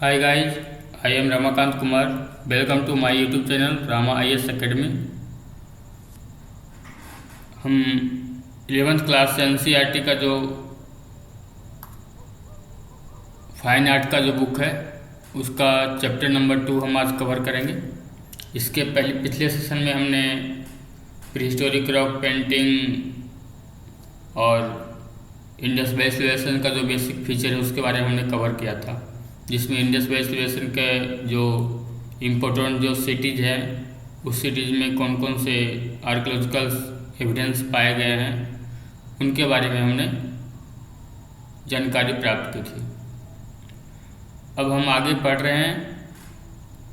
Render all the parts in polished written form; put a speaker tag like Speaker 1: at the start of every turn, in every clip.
Speaker 1: Hi guys, I am Ramakant Kumar. Welcome to my YouTube channel Rama IAS Academy. हम 11th class से NCERT का जो fine art का जो book है उसका चैप्टर नंबर 2 हम आज कवर करेंगे। इसके पहले पिछले सेशन में हमने प्रीहिस्टोरिक रॉक पेंटिंग और इंडस वैली सिविलाइजेशन का जो बेसिक फीचर है उसके बारे में हमने कवर किया था, जिसमें इंडस वैली सिविलाइजेशन के जो इम्पोर्टेंट जो सिटीज़ हैं उस सिटीज़ में कौन कौन से आर्कियोलॉजिकल एविडेंस पाए गए हैं उनके बारे में हमने जानकारी प्राप्त की थी। अब हम आगे पढ़ रहे हैं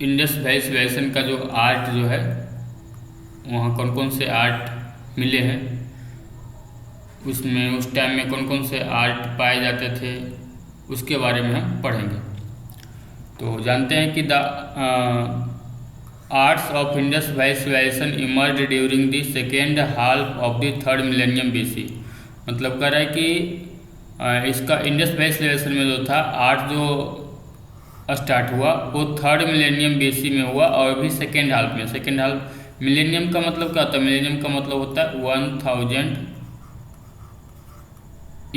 Speaker 1: इंडस वैली सिविलाइजेशन का जो आर्ट जो है, वहाँ कौन कौन से आर्ट मिले हैं, उसमें उस टाइम में कौन कौन से आर्ट पाए जाते थे उसके बारे में हम पढ़ेंगे। तो जानते हैं कि the arts of Indus valley civilization emerge during the second half of the third millennium BC। मतलब कह रहा है कि इसका इंडस वैली सिविलाइजेशन में जो था आर्ट जो स्टार्ट हुआ वो थर्ड मिलेनियम BC में हुआ और भी सेकेंड हाल्फ में। सेकेंड हाल्फ मिलेनियम का मतलब क्या होता है? मिलेनियम का मतलब होता है 1000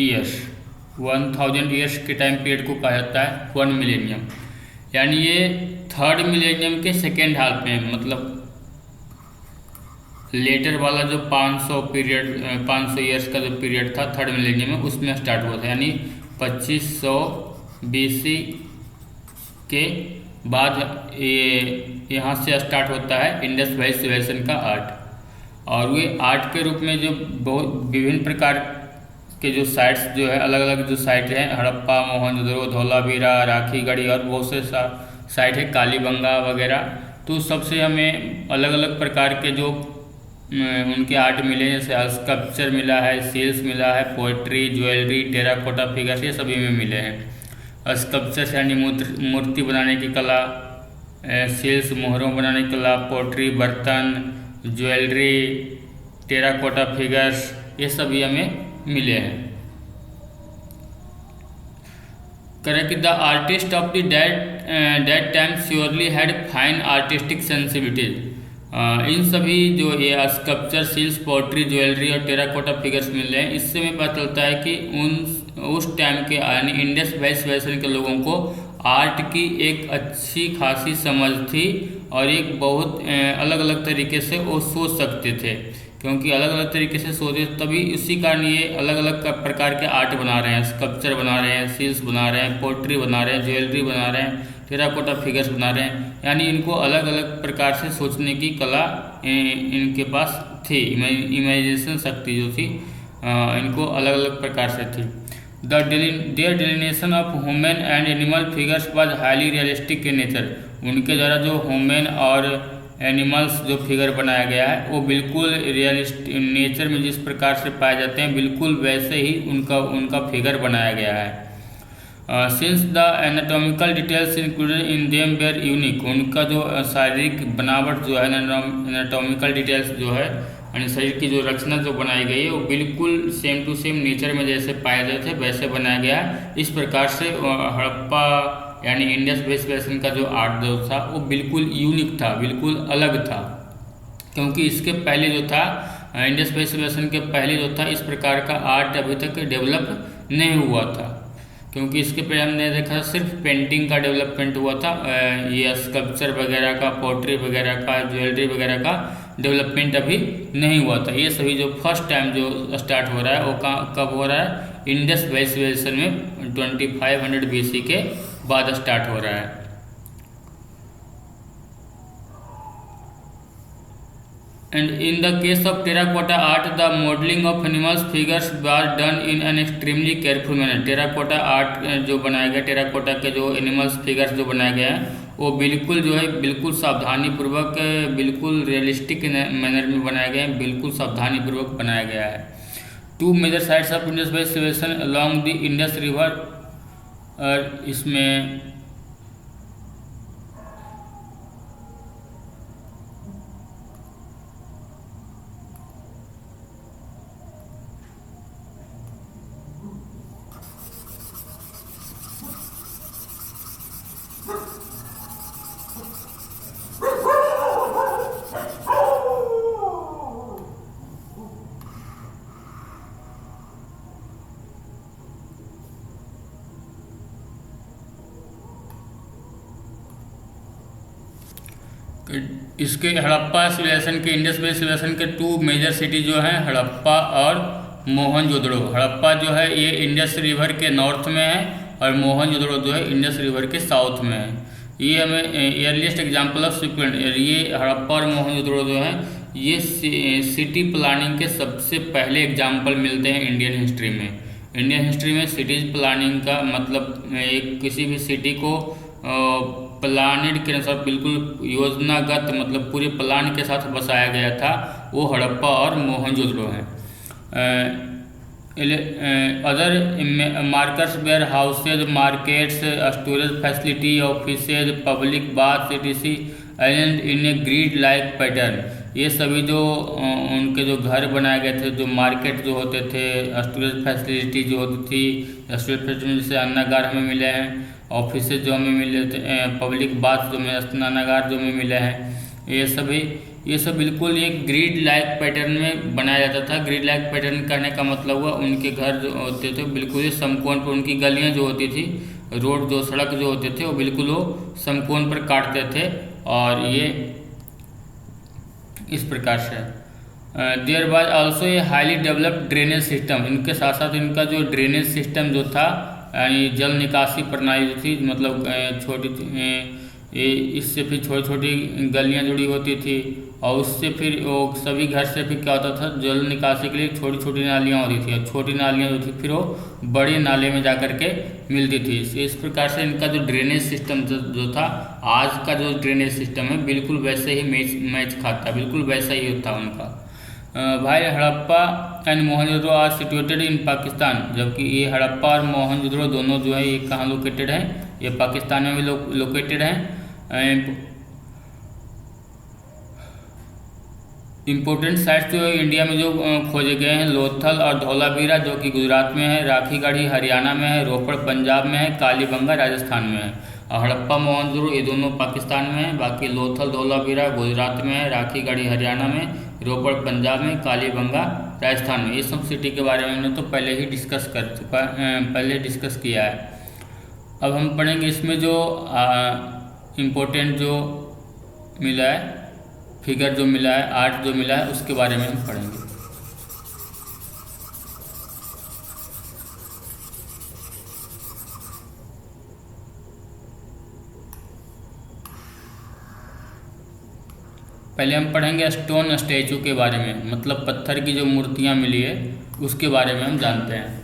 Speaker 1: ईयर्स। 1000 ईयर्स के टाइम पीरियड को कहा जाता है 1 मिलेनियम, यानी ये थर्ड मिलेनियम के सेकेंड हाल्फ में, मतलब लेटर वाला जो 500 ईयर्स का जो पीरियड था थर्ड मिलेनियम में उसमें स्टार्ट हुआ था। यानी 2500 BC के बाद ये यहाँ से स्टार्ट होता है इंडस वैली सिविलाइजेशन का आर्ट। और वे आर्ट के रूप में जो बहुत विभिन्न प्रकार के जो साइट्स जो है, अलग अलग जो साइट हैं, हड़प्पा, मोहनजोदड़ो, धौलावीरा, राखीगढ़ी और बहुत से साइट है, कालीबंगा वगैरह। तो सबसे हमें अलग अलग प्रकार के जो उनके आर्ट मिले, जैसे स्कल्पचर मिला है, सील्स मिला है, पोइट्री, ज्वेलरी, टेराकोटा फिगर्स, ये सभी में मिले हैं। स्कल्पचर यानी मूर्ति बनाने की कला, सील्स मोहरों बनाने की कला, पोइट्री बर्तन, ज्वेलरी, टेराकोटा फिगर्स, ये सभी हमें मिले हैं। करें कि the artist of the date time surely had fine artistic sensibilities. इन सभी जो ये स्कल्पचर, सील्स, पोट्री, ज्वेलरी और टेराकोटा फिगर्स मिल रहे हैं, इससे हमें पता चलता है कि उस टाइम के यानी इंडस वैली सिविलाइजेशन के लोगों को आर्ट की एक अच्छी खासी समझ थी और एक बहुत अलग अलग तरीके से वो सोच सकते थे, क्योंकि अलग अलग तरीके से सोचे तभी इसी कारण ये अलग अलग प्रकार के आर्ट बना रहे हैं। स्कल्पचर बना रहे हैं, सील्स बना रहे हैं, पोट्री बना रहे हैं, ज्वेलरी बना रहे हैं, टेराकोटा फिगर्स बना रहे हैं। यानी इनको अलग अलग प्रकार से सोचने की कला इनके पास थी, इमेजिनेशन शक्ति जो थी इनको अलग अलग प्रकार से थी। There delineation of human and animal figures was highly realistic in nature. उनके द्वारा जो ह्यूमन और एनिमल्स जो फिगर बनाया गया है वो बिल्कुल रियलिस्टिक नेचर में जिस प्रकार से पाए जाते हैं बिल्कुल वैसे ही उनका फिगर बनाया गया है। Since the anatomical details included in them were unique. उनका जो शारीरिक बनावट जो है, एनाटॉमिकल डिटेल्स जो है यानी शरीर की जो रचना जो बनाई गई है वो बिल्कुल सेम टू सेम नेचर में जैसे पाए जाते थे वैसे बनाया गया है। इस प्रकार से हड़प्पा यानी इंडस वैली सिविलाइजेशन का जो आर्ट जो था वो बिल्कुल यूनिक था, बिल्कुल अलग था, क्योंकि इसके पहले जो था इंडस वैली सिविलाइजेशन के पहले जो था इस प्रकार का आर्ट अभी तक डेवलप नहीं हुआ था, क्योंकि इसके पहले हमने देखा सिर्फ पेंटिंग का डेवलपमेंट हुआ था। ये स्कल्पचर वगैरह का, पोट्री वगैरह का, ज्वेलरी वगैरह का डेवलपमेंट अभी नहीं हुआ था। ये सभी जो फर्स्ट टाइम जो स्टार्ट हो रहा है वो कब हो रहा है? इंडस वैली सिविलाइजेशन में 2500 BC के बाद स्टार्ट हो रहा है। And in the case of terracotta art, the modeling of animals figures was done in an extremely careful manner. Terracotta art जो बनाया गया, टेराकोटा के जो एनिमल्स फिगर्स जो बनाए गए हैं वो बिल्कुल जो है बिल्कुल सावधानी पूर्वक, बिल्कुल रियलिस्टिक मैनर में बनाए गए हैं, बिल्कुल सावधानी पूर्वक बनाया गया है। 2 major sites of Indus valley civilization along the Indus river, और इसमें इसके हड़प्पा सिविलाइजेशन के इंडस वैली सिविलाइजेशन के टू मेजर सिटी जो हैं हड़प्पा और मोहनजोदड़ो। हड़प्पा जो है ये इंडस रिवर के नॉर्थ में है और मोहनजोदड़ो जो है इंडस रिवर के साउथ में है। ये हमें एयरलिस्ट एग्जाम्पल ऑफ सिक्वेंट, ये हड़प्पा और मोहनजोदड़ो जो है ये सिटी प्लानिंग के सबसे पहले एग्जाम्पल मिलते हैं इंडियन हिस्ट्री में। इंडियन हिस्ट्री में सिटीज प्लानिंग का मतलब एक किसी भी सिटी को प्लानिड के अनुसार बिल्कुल योजनागत मतलब पूरे प्लान के साथ बसाया गया था, वो हड़प्पा और मोहनजोदड़ो हैं। Other markers were houses, markets, storage facility, offices, public bath etc and in a grid like pattern. ये सभी जो उनके जो घर बनाए गए थे, जो मार्केट जो होते थे, स्टोरेज फैसिलिटी जो होती थी, स्टोरेज फैसिलिटी जैसे अन्नागार हमें मिले हैं, ऑफिसेज जो हमें मिले थे, पब्लिक बाथ जो में स्नानागार जो हमें मिले हैं, ये सब बिल्कुल एक ग्रिड लाइक पैटर्न में बनाया जाता था। ग्रिड लाइक पैटर्न करने का मतलब हुआ उनके घर जो होते थे बिल्कुल ही समकोण पर, उनकी गलियां जो होती थी, रोड जो सड़क जो होते थे वो बिल्कुल वो समकोण पर काटते थे और ये इस प्रकार से। There was also a highly developed drainage system. इनके साथ साथ इनका जो ड्रेनेज सिस्टम जो था यानी जल निकासी प्रणाली जो थी, मतलब इससे फिर छोटी छोटी गलियां जुड़ी होती थी और उससे फिर वो सभी घर से फिर क्या होता था, जल निकासी के लिए छोटी छोटी नालियाँ होती थी और छोटी नालियाँ जो थी फिर वो बड़े नाले में जा कर के मिलती थी। इस प्रकार से इनका जो ड्रेनेज सिस्टम जो था, आज का जो ड्रेनेज सिस्टम है बिल्कुल वैसे ही मैच खाता, बिल्कुल वैसा ही होता उनका। भाई Harappa and Mohenjodaro are situated in Pakistan. जबकि ये हड़प्पा और मोहनजोदड़ो दोनों जो है ये कहाँ लोकेटेड हैं, ये पाकिस्तान में भी लोकेटेड हैं। इम्पोर्टेंट साइट्स जो इंडिया में जो खोजे गए हैं, लोथल और धौलावीरा जो कि गुजरात में है, राखीगढ़ी हरियाणा में है, रोपड़ पंजाब में है, कालीबंगा राजस्थान में है। और हड़प्पा मोहनजोदड़ो ये दोनों पाकिस्तान में है। बाकी लोथल धौलावीरा गुजरात में है, राखीगढ़ी हरियाणा में, रोपड़ पंजाब में, कालीबंगा राजस्थान में। ये सब सिटी के बारे में हमने तो पहले ही डिस्कस किया है। अब हम पढ़ेंगे इसमें जो इम्पोर्टेंट जो मिला है, फिगर जो मिला है, आर्ट जो मिला है, उसके बारे में हम पढ़ेंगे। पहले हम पढ़ेंगे स्टोन स्टैचू के बारे में, मतलब पत्थर की जो मूर्तियाँ मिली है उसके बारे में हम जानते हैं।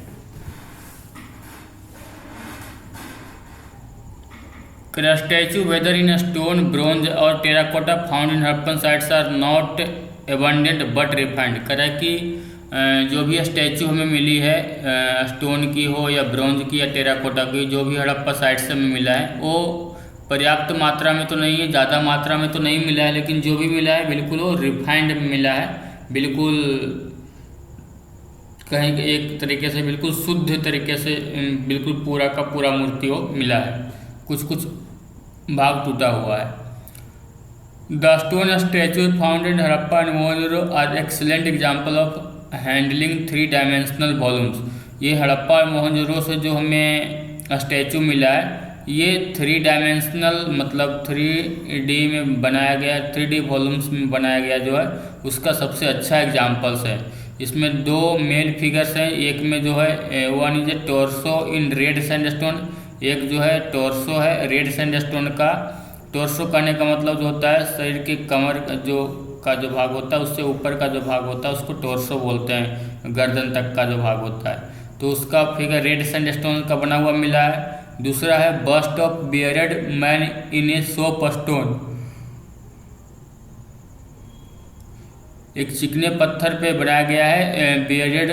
Speaker 1: Statue whether in stone, bronze और terracotta found in Harappan sites are not abundant but refined. कह रहा है कि जो भी स्टैचू हमें मिली है, स्टोन की हो या ब्रोंज की या टेराकोटा की, जो भी हड़प्पा साइट से हमें मिला है वो पर्याप्त मात्रा में तो नहीं है, ज़्यादा मात्रा में तो नहीं मिला है, लेकिन जो भी मिला है बिल्कुल वो रिफाइंड मिला है, बिल्कुल कहीं एक तरीके से बिल्कुल शुद्ध तरीके से बिल्कुल पूरा का पूरा मूर्ति वो मिला है, कुछ कुछ भाग टूटा हुआ है। The stone statue found in Harappa and Mohenjodaro are excellent example of handling 3 dimensional volumes. ये हड़प्पा और मोहनजोदड़ो से जो हमें स्टैचू मिला है ये 3 डायमेंशनल मतलब 3D में बनाया गया, 3D वॉल्यूम्स में बनाया गया जो है उसका सबसे अच्छा एग्जाम्पल्स है। इसमें 2 मेल फिगर्स हैं, एक में जो है one is a torso in red sandstone, एक जो है टोर्सो है रेड सैंडस्टोन का। टोर्सो करने का मतलब जो होता है शरीर के कमर का जो भाग होता है उससे ऊपर का जो भाग होता है उसको टोर्सो बोलते हैं, गर्दन तक का जो भाग होता है। तो उसका फिगर रेड सैंडस्टोन का बना हुआ मिला है। दूसरा है bust of beard man in a soap stone, एक चिकने पत्थर पे बनाया गया है। बियर्ड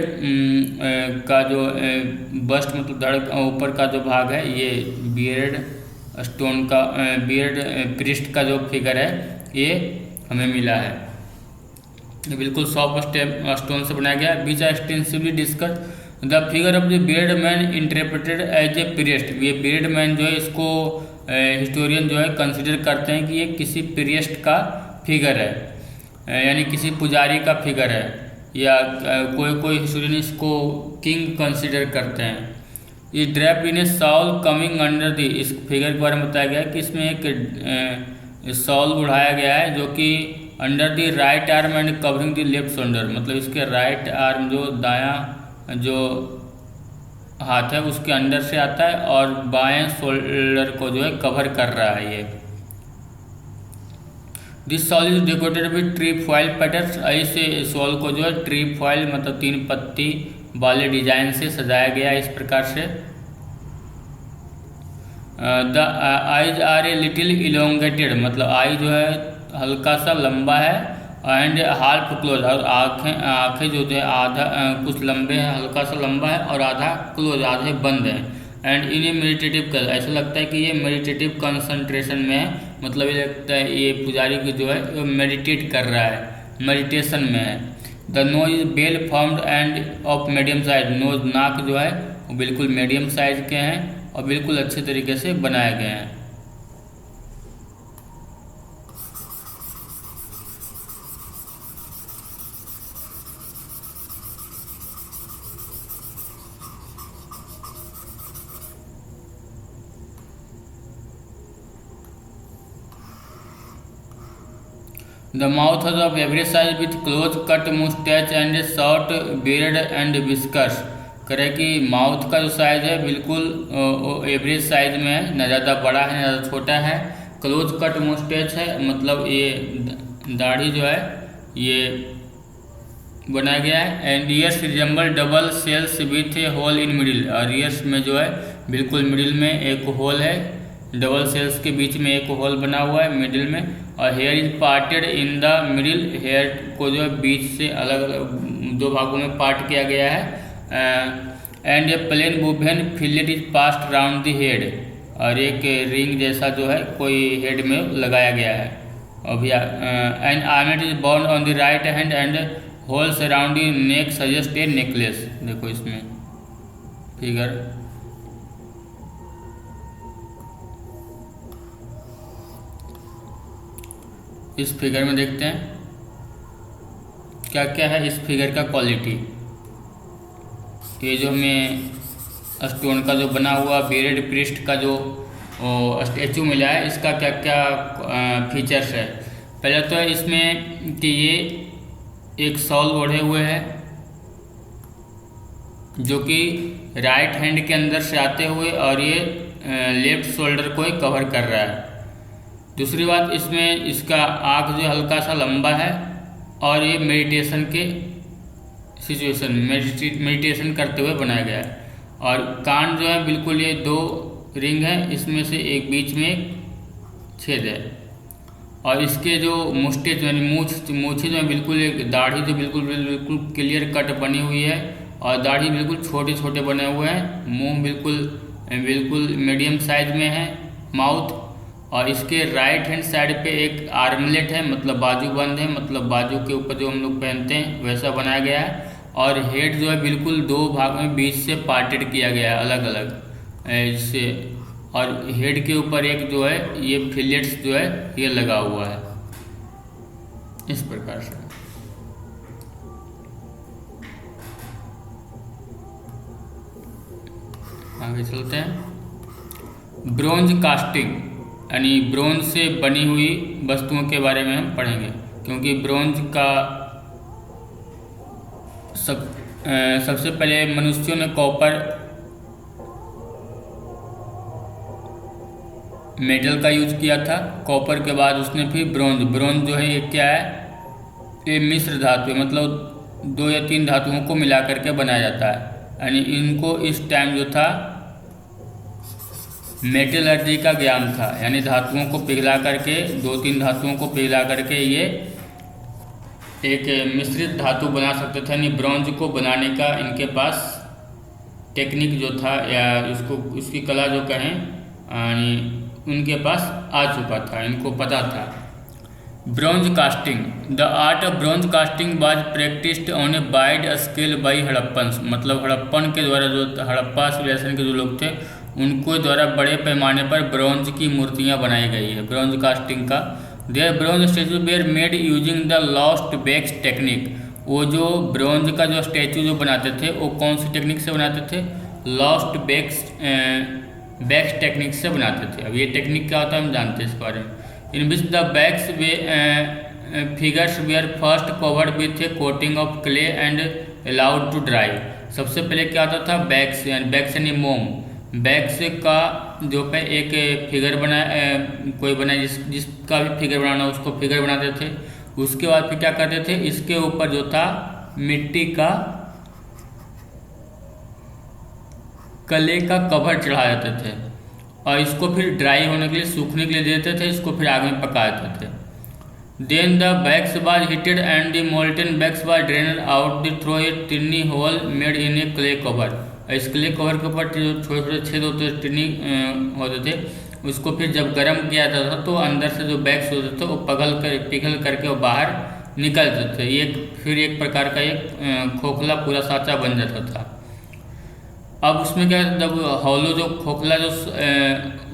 Speaker 1: का जो बस्ट मतलब धड़ ऊपर का जो भाग है ये बियर्ड स्टोन का बियर्ड पृष्ठ का जो फिगर है ये हमें मिला है। ये बिल्कुल सॉफ्ट स्टोन से बनाया गया। बीच extensively discuss the figure of the beard man interpreted as a priest. ये बियर्ड मैन जो है इसको हिस्टोरियन जो है कंसिडर करते हैं कि ये किसी प्रिएस्ट का फिगर है, यानी किसी पुजारी का फिगर है, या कोई हिस्टोरियन इसको किंग कंसिडर करते हैं। ये draped in a shawl coming under the, इस फिगर के बारे में बताया गया है कि इसमें एक शॉल उड़ाया गया है जो कि under the right arm and covering the left shoulder, मतलब इसके राइट आर्म जो दायां जो हाथ है उसके अंदर से आता है और बाएं शोल्डर को जो है कवर कर रहा है ये। This shawl is decorated with tree foil pattern, इस शॉल को जो है ट्री फॉइल मतलब 3 पत्ती वाले डिजाइन से सजाया गया है इस प्रकार से। The eyes are a little elongated, मतलब आई जो है हल्का सा लंबा है, एंड हाफ क्लोज, और आँखें जो है आधा कुछ लंबे हैं, हल्का सा लंबा है और आधा क्लोज, आधे बंद हैं। एंड इन ए मेडिटेटिव कर, ऐसा लगता है कि ये मेडिटेटिव कंसंट्रेशन में है, मतलब ये लगता है ये पुजारी की जो है मेडिटेट कर रहा है, मेडिटेशन में है। The nose is well formed and of medium size, nose नाक जो है वो बिल्कुल मीडियम साइज के हैं और बिल्कुल अच्छे तरीके से बनाए गए हैं। The mouth is of average size with close cut mustache and short beard and whiskers। करे कि माउथ का जो साइज है बिल्कुल एवरेज साइज में है, ना ज़्यादा बड़ा है ना ज़्यादा छोटा है। क्लोज कट मुस्टैच है, मतलब ये दाढ़ी जो है ये बनाया गया है। And ears resemble double shells with a hole in middle, और ईयर्स में जो है बिल्कुल मिडिल में एक होल है, डबल सेल्स के बीच में एक होल बना हुआ है मिडिल में। और hair is parted in the middle, hair को जो है बीच से अलग अलग 2 भागों में पार्ट किया गया है। And a plain woven fillet is passed round the head, और एक रिंग जैसा जो है कोई हेड में लगाया गया है। अभी and ornament is worn on the right hand and holes around the neck suggest a necklace. देखो इसमें फिगर, इस फिगर में देखते हैं क्या क्या है इस फिगर का क्वालिटी। ये जो हमें स्टोन का जो बना हुआ बेरेड प्रिस्ट का जो स्टैचू मिला है, इसका क्या क्या फीचर्स है। पहले तो है इसमें कि ये एक शॉल ओढ़े हुए है जो कि राइट हैंड के अंदर से आते हुए और ये लेफ्ट शोल्डर को ही कवर कर रहा है। दूसरी बात, इसमें इसका आँख जो हल्का सा लंबा है और ये मेडिटेशन के सिचुएशन मेडिटेशन करते हुए बनाया गया है। और कान जो है बिल्कुल ये 2 रिंग है, इसमें से एक बीच में एक छेद है। और इसके जो मुस्टे जो मूछें जो है बिल्कुल एक दाढ़ी जो बिल्कुल क्लियर कट बनी हुई है और दाढ़ी बिल्कुल छोटे छोटे बने हुए हैं। मुंह बिल्कुल मीडियम साइज में है माउथ। और इसके राइट हैंड साइड पे एक आर्मलेट है, मतलब बाजूबंद है, मतलब बाजू के ऊपर जो हम लोग पहनते हैं वैसा बनाया गया है। और हेड जो है बिल्कुल 2 भाग में बीच से पार्टेड किया गया है अलग अलग इससे। और हेड के ऊपर एक जो है ये फिलेट्स जो है ये लगा हुआ है इस प्रकार से। आगे चलते हैं। ब्रोंज कास्टिंग यानी ब्रोंज से बनी हुई वस्तुओं के बारे में हम पढ़ेंगे, क्योंकि ब्रोंज का सबसे पहले मनुष्यों ने कॉपर मेटल का यूज किया था, कॉपर के बाद उसने फिर ब्रोंज जो है ये क्या है, ये मिश्र धातु है, मतलब 2 या 3 धातुओं को मिला करके बनाया जाता है। यानी इनको इस टाइम जो था मेटलर्जी का ज्ञान था, यानी धातुओं को पिघला करके 2-3 धातुओं को पिघला करके ये एक मिश्रित धातु बना सकते थे। यानी ब्रॉन्ज को बनाने का इनके पास टेक्निक जो था या उसकी कला जो कहें यानी उनके पास आ चुका था, इनको पता था। Bronze casting, the art of bronze casting was practised on a wide scale by Harappans, मतलब हड़प्पन के द्वारा जो हड़प्पा सिविलाइजेशन के जो लोग थे उनको द्वारा बड़े पैमाने पर ब्रॉन्ज की मूर्तियां बनाई गई है ब्रॉन्ज कास्टिंग का। There bronze statue were made using the lost wax technique, वो जो ब्रॉन्ज का जो स्टैचू जो बनाते थे वो कौन सी टेक्निक से बनाते थे, लॉस्ट बैक्स टेक्निक से बनाते थे। अब ये टेक्निक क्या होता है हम जानते हैं इस बारे में। In which the wax figures were first covered with a coating of clay and allowed to dry. सबसे पहले क्या आता था, बैक्स यानी मोम, बैक्स का जो पे एक फिगर बना कोई बनाए जिसका भी फिगर बनाना उसको फिगर बनाते थे। उसके बाद फिर क्या करते थे, इसके ऊपर जो था मिट्टी का कले का कवर चढ़ा देते थे और इसको फिर ड्राई होने के लिए, सूखने के लिए देते थे, इसको फिर आग में पका देते थे। Then the wax was heated and the molten wax was drained out the through a tiny hole made in a clay cover. इस क्ले कवर के ऊपर जो छोटे छोटे छेद होते थे, टिनी होते थे, उसको फिर जब गर्म किया जाता था तो अंदर से जो बैक्स होते थे वो पिघल करके वो बाहर निकल जाते थे। फिर एक प्रकार का एक खोखला पूरा साँचा बन जाता था। अब उसमें क्या, जब हॉलो जो खोखला जो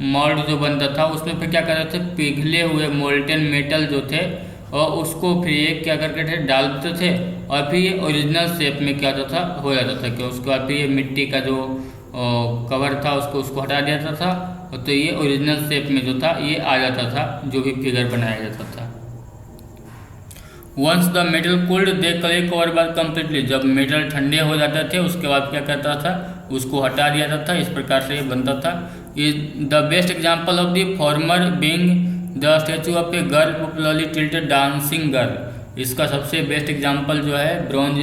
Speaker 1: मोल्ड जो बनता था उसमें फिर क्या करते थे, पिघले हुए मोल्टेन मेटल जो थे और उसको फिर एक क्या करके थे डालते थे और फिर ये ओरिजिनल शेप में क्या होता था, हो जाता था कि उसके बाद फिर ये मिट्टी का जो कवर था उसको हटा दिया जाता था, तो ये ओरिजिनल शेप में जो था ये आ जाता था, जो भी फिगर बनाया जाता था। Once the metal cooled the clay cover was completely. जब मेटल ठंडे हो जाते थे उसके बाद क्या करता था, उसको हटा दिया जाता था। इस प्रकार से ये बनता था। The best example of the former being the statue of a girl popularly tilted dancing girl. इसका सबसे बेस्ट एग्जाम्पल जो है ब्रॉन्ज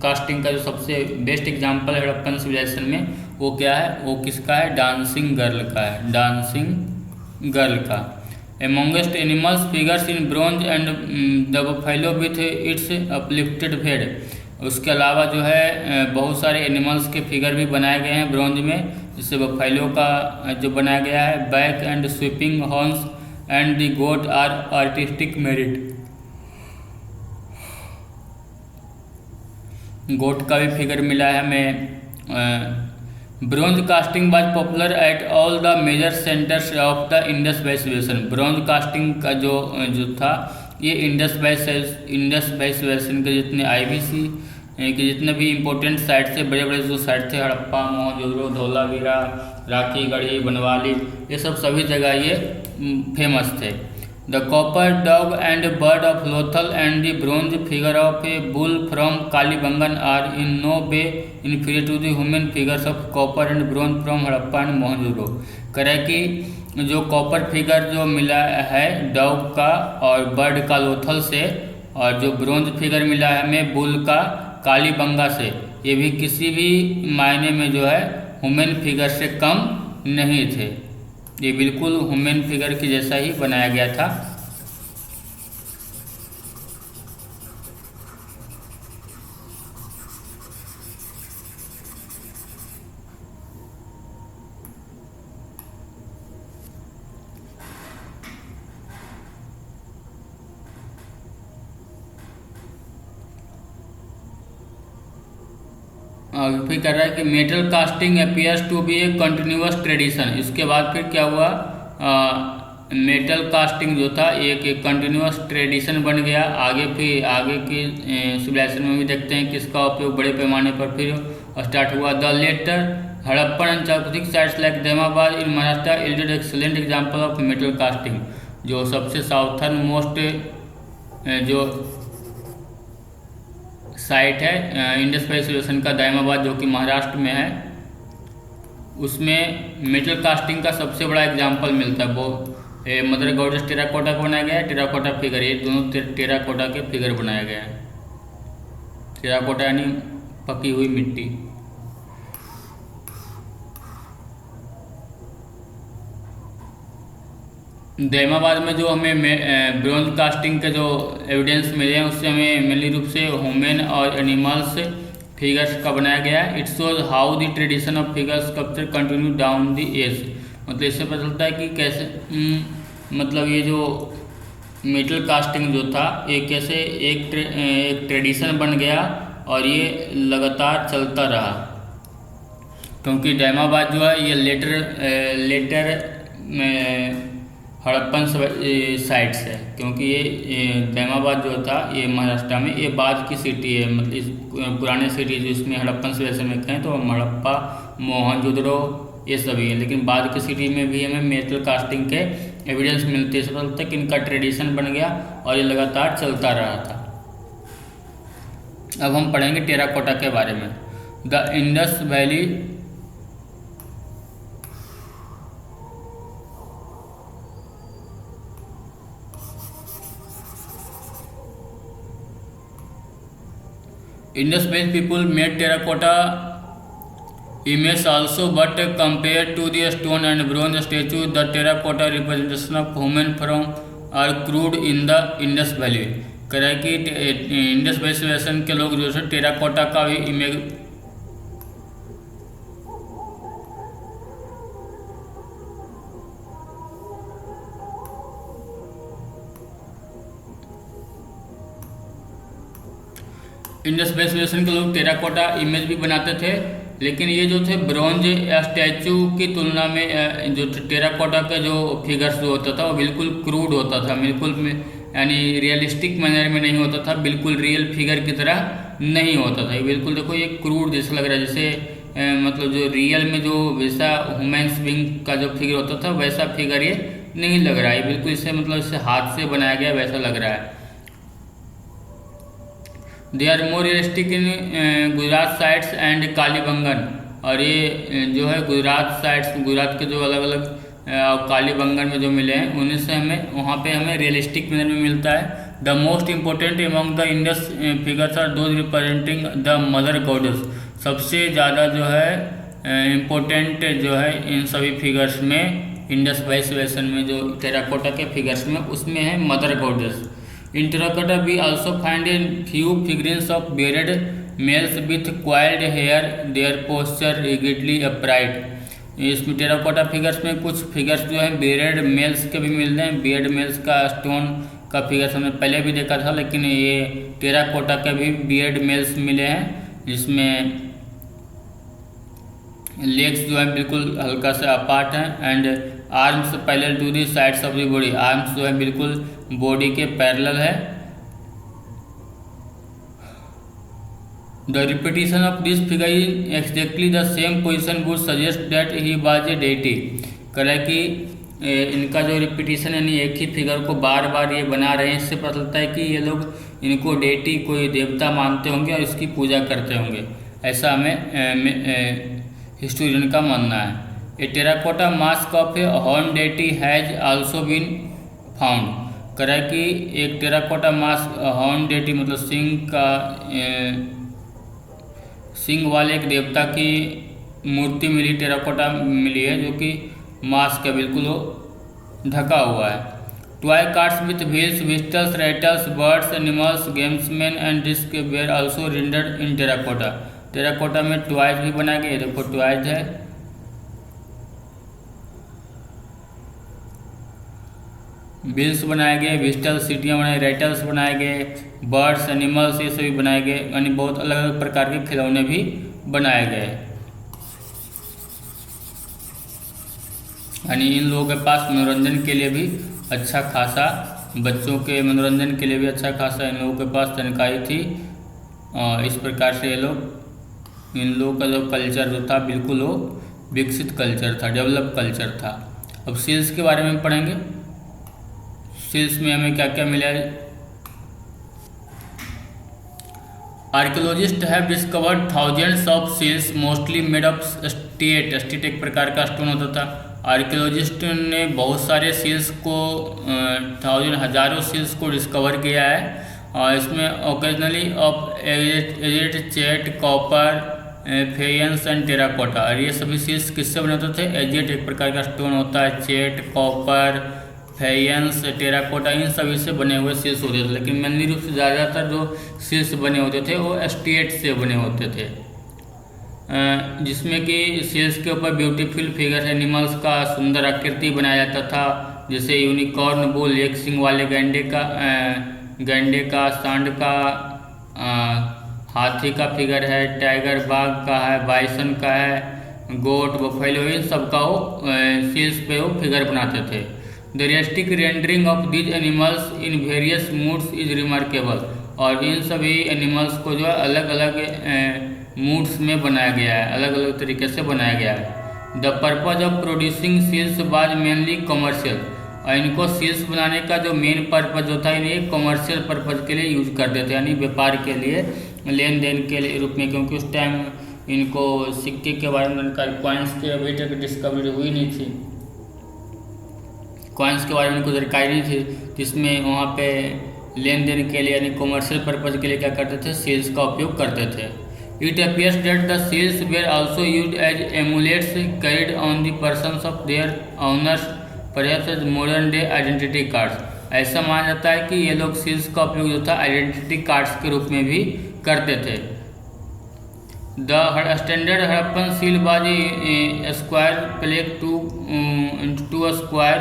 Speaker 1: कास्टिंग का, जो सबसे बेस्ट एग्जाम्पल है हड़प्पन सिविलाइजेशन में, वो क्या है, वो किसका है, डांसिंग गर्ल का है, डांसिंग गर्ल का। Amongst animals figures in bronze and the buffalo with its uplifted head। उसके अलावा जो है बहुत सारे एनिमल्स के फिगर भी बनाए गए हैं ब्रॉन्ज में, जिससे बफेलो का जो बनाया गया है, back and sweeping horns and the goat are artistic merit. Goat का भी फिगर मिला है हमें। Bronze casting was popular at all the major centres of the Indus valley civilisation. Bronze casting का जो था ये इंडस वैली सिविलाइजेशन के जितने IBC के जितने भी इम्पोर्टेंट साइट थे, बड़े बड़े जो साइट थे, हड़प्पा, मोहनजोदड़ो, धौलावीरा, राखी गढ़ी, बनवाली, ये सभी जगह ये फेमस थे। The copper dog and bird of Lothal and the bronze figure of a bull from Kalibangan are in no way inferior to the human figures of copper and bronze from Harappa and Mohenjodaro. करे कि जो copper figure जो मिला है dog का और bird का लोथल से, और जो ब्रोंज फिगर मिला है हमें बुल का कालीबंगा से, ये भी किसी भी मायने में जो है ह्यूमन फिगर से कम नहीं थे। ये बिल्कुल ह्यूमन फिगर के जैसा ही बनाया गया था। फिर कर रहा है कि metal casting appears to be a continuous tradition. इसके बाद फिर क्या हुआ, मेटल कास्टिंग जो था एक कंटिन्यूअस ट्रेडिशन बन गया। आगे की सिविलाइजेशन में भी देखते हैं कि इसका उपयोग बड़े पैमाने पर फिर स्टार्ट हुआ। The later Harappan and chalcolithic sites like Daimabad in Maharashtra yielded excellent example of metal casting. जो सबसे साउथर्न मोस्ट जो साइट है इंडस वैली सिविलाइजेशन का दैमाबाद, जो कि महाराष्ट्र में है, उसमें मेटल कास्टिंग का सबसे बड़ा एग्जाम्पल मिलता है। वो मदर गॉडेस टेराकोटा का बनाया गया है, टेराकोटा फिगर, ये दोनों टेराकोटा के फिगर बनाया गया है। टेराकोटा यानी पकी हुई मिट्टी। दैमाबाद में जो हमें ब्रोंज कास्टिंग के जो एविडेंस मिले हैं उससे हमें मेनली रूप से ह्यूमन और एनिमल्स फिगर्स का बनाया गया है। It shows how the tradition of figure sculpture continue down the age. मतलब इससे पता चलता है कि कैसे मतलब ये जो मेटल कास्टिंग जो था ये कैसे एक ट्रेडिशन बन गया और ये लगातार चलता रहा, क्योंकि दैमाबाद जो है ये लेटर में हड़प्पन साइट्स है, क्योंकि ये दैमाबाद जो था ये महाराष्ट्र में ये बाद की सिटी है। मतलब इस पुराने सिटी जो इसमें हड़प्पन सिविलाइजेशन में कहें तो हड़प्पा, मोहनजोदड़ो, ये सभी हैं। लेकिन बाद की सिटी में भी हमें मेटल कास्टिंग के एविडेंस मिलते हैं। सब तक इनका ट्रेडिशन बन गया और ये लगातार चलता रहा था। अब हम पढ़ेंगे टेराकोटा के बारे में। The Indus valley Indus Valley people made terracotta images also, but compared to the stone and bronze statue, the terracotta representation of human form are crude in the Indus Valley। कह रहा है कि Indus valley civilization के लोग जो है terracotta का भी इमेज इंडस वैली सिविलाइजेशन के लोग टेराकोटा इमेज भी बनाते थे। लेकिन ये जो थे ब्रॉन्ज स्टैचू की तुलना में जो टेराकोटा का जो फिगर्स जो होता था वो बिल्कुल क्रूड होता था, बिल्कुल यानी रियलिस्टिक मैनर में नहीं होता था, बिल्कुल रियल फिगर की तरह नहीं होता था। ये बिल्कुल देखो ये क्रूड जैसा लग रहा है, जैसे मतलब जो रियल में जो वैसा ह्यूमन्स बीइंग का जो फिगर होता था वैसा फिगर ये नहीं लग रहा है। बिल्कुल इसे मतलब इसे हाथ से बनाया गया वैसा लग रहा है। They are more realistic in Gujarat sides and Kalibangan. और ये जो है गुजरात साइड्स, गुजरात के जो अलग अलग कालीबंगन में जो मिले हैं उन्हीं से हमें वहाँ पे हमें रियलिस्टिक मैनर में मिलता है। The most important among the Indus figures are those representing the mother goddess. सबसे ज़्यादा जो है इम्पोर्टेंट जो है इन सभी फिगर्स में इंडस वैली सिविलाइजेशन में जो टेराकोटा के फिगर्स में उसमें है mother goddess. In terracotta we also find a few figurines of bearded males with coiled hair, their posture rigidly upright। इसमें टेराकोटा फिगर्स में कुछ फिगर्स जो है बेयर्ड मेल्स के भी मिल रहे हैं। बेयर्ड मेल्स का स्टोन का फिगर्स हमने पहले भी देखा था, लेकिन ये टेराकोटा के भी बेयर्ड मेल्स मिले हैं जिसमें लेग्स जो है बिल्कुल हल्का से अपार्ट हैं and arms parallel to the sides of the body. Arms जो है बिल्कुल बॉडी के पैरेलल है। The repetition of this figure in exactly the same position would suggest that he was a deity. कह कि इनका जो रिपीटिशन यानी एक ही फिगर को बार बार ये बना रहे हैं, इससे पता चलता है कि ये लोग इनको डेटी कोई देवता मानते होंगे और इसकी पूजा करते होंगे, ऐसा हमें हिस्टोरियन का मानना है। A terracotta mask of a horn deity has also been found. कह कि एक टेराकोटा मास्क हॉर्न डेटी मतलब सिंग वाले एक देवता की मूर्ति मिली, टेराकोटा मिली है जो कि मास्क है, बिल्कुल वो ढका हुआ है। Toy carts with wheels, whistles, rattles, birds, animals, gamesmen and disc were also rendered in terracotta. Terracotta में टॉयज भी बनाए गए, देखो टॉयज है। व्हील्स बनाए गए, विस्टल्स सीटियाँ बनाए, रैटल्स बनाए गए, बर्ड्स, एनिमल्स ये सभी बनाए गए, यानी बहुत अलग अलग प्रकार के खिलौने भी बनाए गए। यानी इन लोगों के पास मनोरंजन के लिए भी अच्छा खासा, बच्चों के मनोरंजन के लिए भी अच्छा खासा इन लोगों के पास जानकारी थी। इस प्रकार से ये लोग, इन लोगों का जो कल्चर जो था बिल्कुल वो विकसित कल्चर था, डेवलप कल्चर था। अब सील्स के बारे में पढ़ेंगे। सील्स में हमें क्या क्या मिला है। Archaeologists have discovered thousands of seals mostly made of steatite. Steatite एक प्रकार का स्टोन होता था। आर्कियोलॉजिस्ट ने बहुत सारे सील्स को हजारों सील्स को डिस्कवर किया है और इसमें ओकेजनली ऑफ एजेड, चेट, कॉपर, फेयंस एंड टेराकोटा। और ये सभी सील्स किससे बने होते थे। एजेड एक प्रकार का स्टोन होता है, चेट, कॉपर, फेयंस, टेराकोटा इन सभी से बने हुए सील्स होते थे। लेकिन मेनली रूप से ज़्यादातर जो सील्स बने होते थे वो स्टेट से बने होते थे, जिसमें कि सील्स के ऊपर ब्यूटीफुल फिगर एनिमल्स का सुंदर आकृति बनाया जाता था, जैसे यूनिकॉर्न बुल एक सिंग वाले गैंडे का, सांड का, हाथी का फिगर है, टाइगर बाघ का है, बाइसन का है, गोट, बफेलो, इन सब का वो सील्स पे वो फिगर बनाते थे। The realistic rendering of these animals in various moods is remarkable. और इन सभी एनिमल्स को जो है अलग अलग मूड्स में बनाया गया है, अलग अलग तरीके से बनाया गया है। The purpose of producing seals was mainly commercial, और इनको सील्स बनाने का जो मेन पर्पज होता है इन्हें कमर्शियल पर्पज के लिए यूज करते थे, यानी व्यापार के लिए, लेन देन के लिए रूप में, क्योंकि उस टाइम इनको सिक्के के बारे में जानकारी, कॉइन्स के अभी तक डिस्कवरी हुई नहीं थी, कॉइन्स के बारे में इनको जानकारी नहीं थी, जिसमें वहाँ पे लेन देन के लिए यानी कमर्शियल पर्पज के लिए क्या करते थे, सील्स का उपयोग करते थे। It appears that the seals were also used as amulets carried on the persons of their owners, perhaps as modern day identity cards. ऐसा माना जाता है कि ये लोग सील्स का उपयोग जो था आइडेंटिटी कार्ड्स के रूप में भी करते थे। The standard Harappan seal was square plague 2 square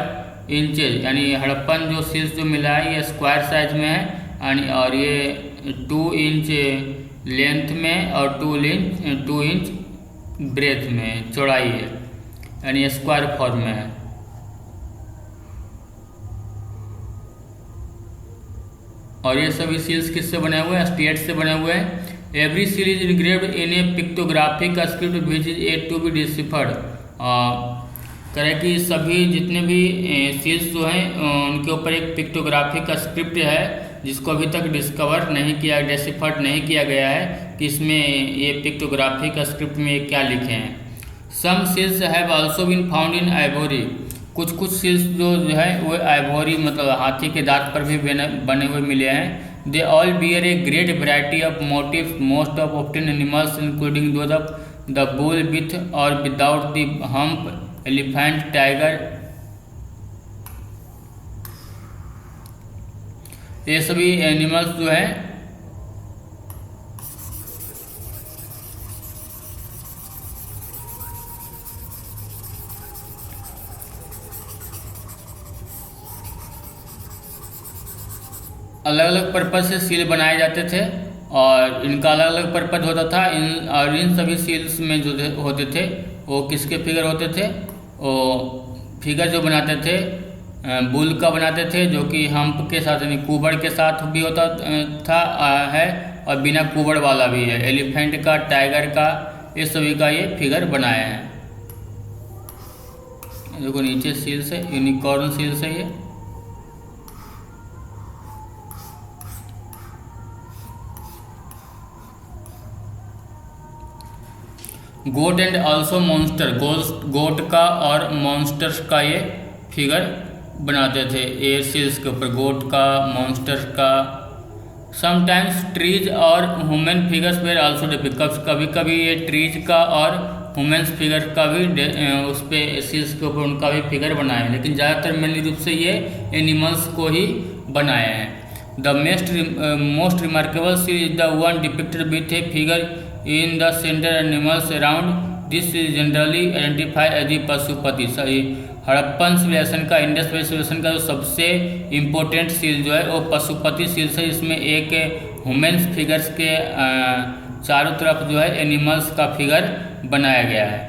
Speaker 1: inches, यानी हड़प्पन जो सील्स जो मिला है ये स्क्वायर साइज में है, और ये 2 इंच लेंथ में और 2 इंच ब्रेथ में चौड़ाई है, यानी स्क्वायर फॉर्म में है। और ये सभी सील्स किससे बने हुए हैं, स्टेट से बने हुए हैं। Every seal is engraved in a pictographic script which is a to be deciphered. करें कि सभी जितने भी सील्स जो हैं उनके ऊपर एक पिक्टोग्राफिक स्क्रिप्ट है जिसको अभी तक डिस्कवर नहीं किया, डेसिफर्ड नहीं किया गया है कि इसमें ये पिक्टोग्राफिक स्क्रिप्ट में क्या लिखे हैं। Some seals have also been found in ivory, कुछ सील्स जो है वो आइवोरी मतलब हाथी के दांत पर भी बने हुए मिले हैं। They all bear a great variety of motifs, most of often animals including those of the bull with or without the hump, elephant, tiger, ये सभी एनिमल्स जो हैं अलग अलग पर्पज से सील बनाए जाते थे और इनका अलग अलग पर्पज होता था। इन सभी सील्स में जो होते थे वो किसके फिगर होते थे, वो फिगर जो बनाते थे बुल का बनाते थे जो कि हम्प के साथ यानी कुबड़ के साथ भी होता था है, और बिना कुबड़ वाला भी है। एलिफेंट का, टाइगर का, ये सभी का ये फिगर बनाया है। देखो नीचे सील्स है, यूनिकॉर्न सील्स है ये। गोट एंड ऑल्सो मॉन्स्टर, गोट का और मॉन्स्टर्स का ये फिगर बनाते थे ये सील्स के ऊपर, गोट का, मॉन्स्टर्स का। समटाइम्स ट्रीज और human figures where also depict, कभी कभी ये ट्रीज का और ह्यूमन्स फिगर का भी उस पर सील्स के ऊपर उनका भी फिगर बनाए हैं, लेकिन ज़्यादातर मेनली रूप से ये एनिमल्स को ही बनाए हैं। The most remarkable seal is the one depicted with a figure in the centre animals around, this is generally identified as the Pashupati. सही, हड़प्पन सिविलाइजेशन का, इंडस वैली सिविलाइजेशन का जो सबसे इम्पोर्टेंट सील जो है वो पशुपति सील्स है। इसमें एक ह्यूमन्स फिगर्स के चारों तरफ जो है एनिमल्स का फिगर बनाया गया है।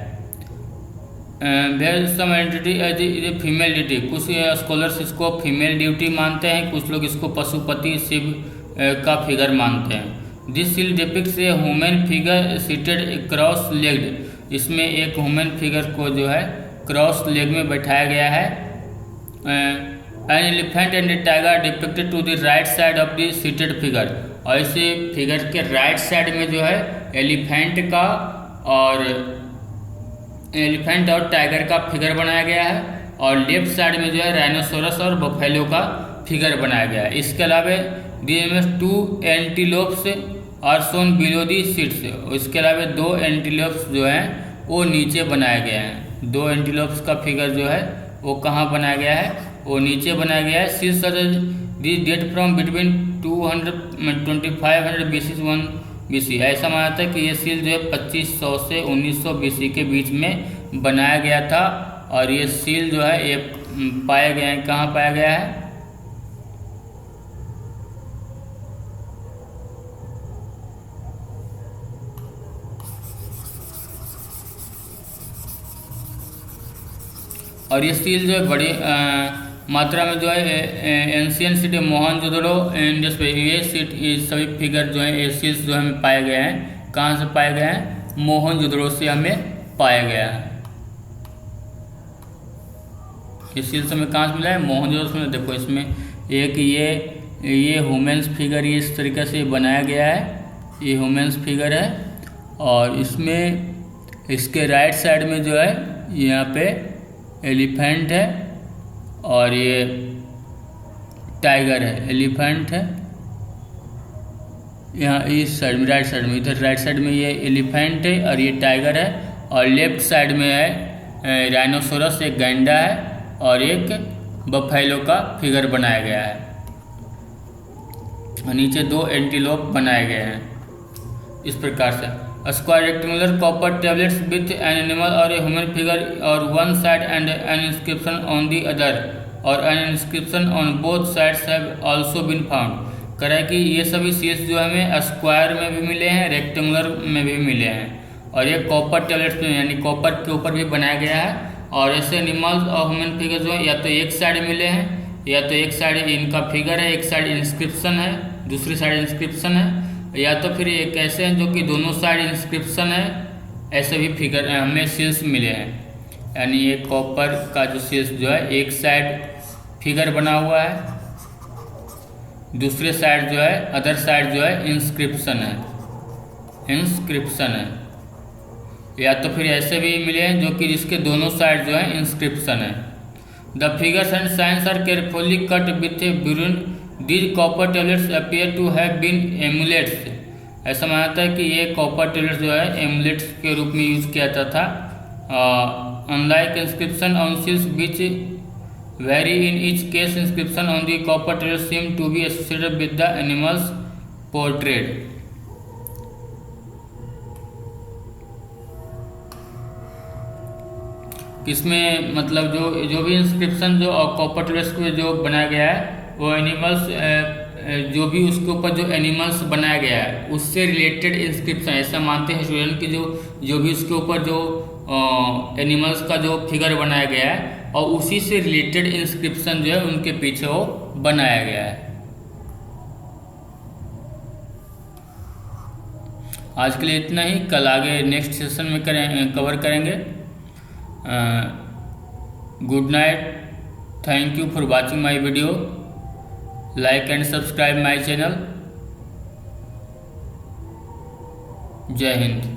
Speaker 1: There some identity as female deity, कुछ स्कॉलर्स इसको फीमेल ड्यूटी मानते हैं, कुछ लोग इसको पशुपति शिव का फिगर मानते हैं। This seal depicts A human figure seated cross legged, इसमें एक ह्यूमन फिगर को जो है क्रॉस लेग में बैठाया गया है। An elephant and a tiger depicted to the right side of the seated figure, और इसे फिगर के राइट साइड में जो है एलिफेंट और टाइगर का फिगर बनाया गया है, और लेफ्ट साइड में जो है राइनोसोरस और बफेलो का फिगर बनाया गया है। इसके अलावा two antelopes are shown below the seats, इसके अलावा 2 एंटीलोप्स जो हैं वो नीचे बनाए गए हैं। 2 एंटीलोप्स का फिगर जो है वो कहाँ बनाया गया है, वो नीचे बनाया गया है। Seals the date from between 2500 BC 1 BC, ऐसा माना जाता है कि ये सील जो है 2500 से 1900 BC के बीच में बनाया गया था। और ये सील जो है ये पाया गया है, कहाँ पाया गया है, और ये सील जो है बड़ी मात्रा में जो है एंशियंट सिटी मोहनजोदड़ो इंडस पे ये सभी फिगर जो है ये सील्स जो हमें पाए गए हैं, कहाँ से पाए गए हैं, मोहनजोदड़ो से हमें पाया गया है। ये सील्स हमें कहाँ से मिला है? मोहनजोदड़ो से। देखो इसमें एक ये ह्यूमन्स फिगर ये इस तरीके से बनाया गया है, ये ह्यूमन्स फिगर है। और इसमें इसके राइट साइड में जो है यहाँ पे एलिफेंट है और ये टाइगर है। एलिफेंट है यहाँ इस साइड में, राइट साइड में, इधर राइट साइड में ये एलिफेंट है और ये टाइगर है। और लेफ्ट साइड में है राइनोसोरस, एक गैंडा है और एक बफेलो का फिगर बनाया गया है। और नीचे 2 एंटीलोप बनाए गए हैं इस प्रकार से। Square rectangular copper tablets with an animal or a human figure or one side and an inscription on the other or an inscription on both sides have also been found. कह रहा है कि ये सभी सील्स जो हमें square में भी मिले हैं, रेक्टेंगुलर में भी मिले हैं और ये कॉपर टैबलेट्स में यानी कॉपर के ऊपर भी बनाया गया है। और ऐसे एनिमल्स और ह्यूमन फिगर जो है या तो एक साइड मिले हैं या तो एक साइड इनका फिगर है, एक साइड इंस्क्रिप्शन है, दूसरी साइड इंस्क्रिप्शन है, या तो फिर एक ऐसे हैं जो कि दोनों साइड इंस्क्रिप्शन है। ऐसे भी फिगर हमें सील्स मिले हैं। यानी ये कॉपर का जो सील्स जो है एक साइड फिगर बना हुआ है, दूसरे साइड जो है अदर साइड जो है इंस्क्रिप्शन है, इंस्क्रिप्शन है। या तो फिर ऐसे भी मिले हैं जो कि जिसके दोनों साइड जो है इंस्क्रिप्शन है। The figures and signs are carefully cut with a burin. These copper tablets appear to have been amulets. ऐसा मानता है कि ये कॉपर टैबलेट्स जो है एमुलेट्स के रूप में यूज किया जाता था। Unlike inscription on seals which vary in each case, inscription on the copper tablets seem to be associated with the animals portrayed. इसमें मतलब जो भी इंस्क्रिप्शन जो कॉपर टैबलेट्स को जो बनाया गया है वो एनिमल्स जो भी उसके ऊपर जो एनिमल्स बनाया गया है उससे रिलेटेड इंस्क्रिप्शन। ऐसा मानते हैं स्टूडेंट कि जो भी उसके ऊपर जो एनिमल्स का जो फिगर बनाया गया है और उसी से रिलेटेड इंस्क्रिप्शन जो है उनके पीछे वो बनाया गया है। आज के लिए इतना ही, कल आगे नेक्स्ट सेशन में कवर करेंगे। Good night, thank you for watching my video, like and subscribe my channel. जय हिंद।